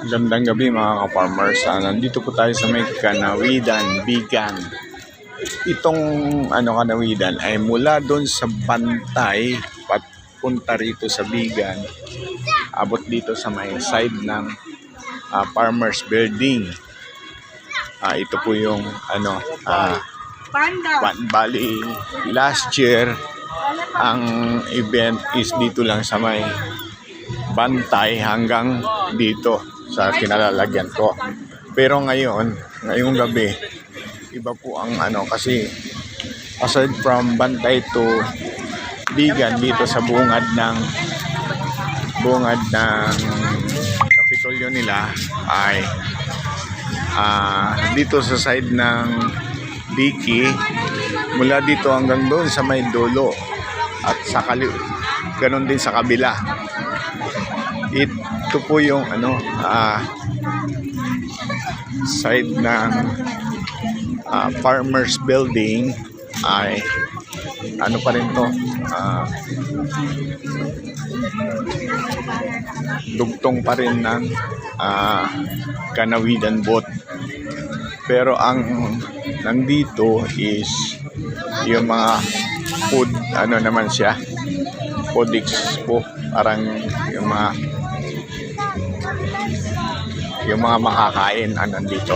Gandang gabi mga ka-farmers. Nandito po tayo sa may Kanawidan, Bigan. Itong Kanawidan ay mula doon sa Bantay papunta rito sa Bigan. Abot dito sa may side ng Farmers Building. Ito po yung bali last year ang event is dito lang sa may Bantay hanggang dito sa kinalalagyan ko. Pero ngayong gabi, iba po ang kasi aside from Bantay to Bigan, dito sa bungad ng Kapitolyo nila ay dito sa side ng Biki, mula dito hanggang doon sa may dulo at sa ganon din sa kabila. Ito po yung side ng Farmers Building ay pa rin to, dugtong pa rin ng Kanawidan boat. Pero ang nandito is yung mga food, naman siya, food expo, parang yung mga makakain nandito.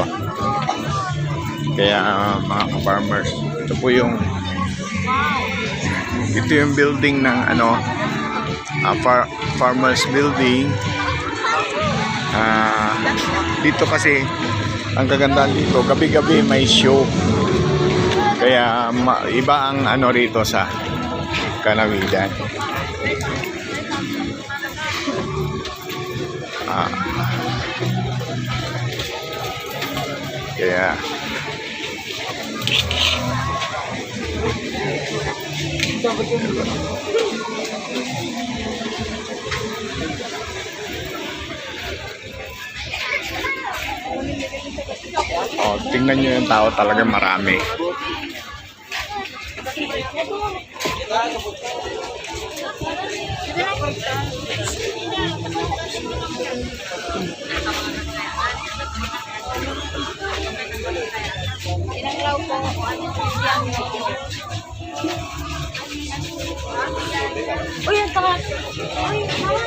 Kaya mga ka-farmers, ito yung building ng Farmers Building. Dito kasi ang kagandahan dito, gabi-gabi may show. Kaya iba ang rito sa Kanawidan. Kaya tingnan nyo yung tao, talaga marami. Inanglaw po kung ano siyang uy, ang taka! Uy, mama!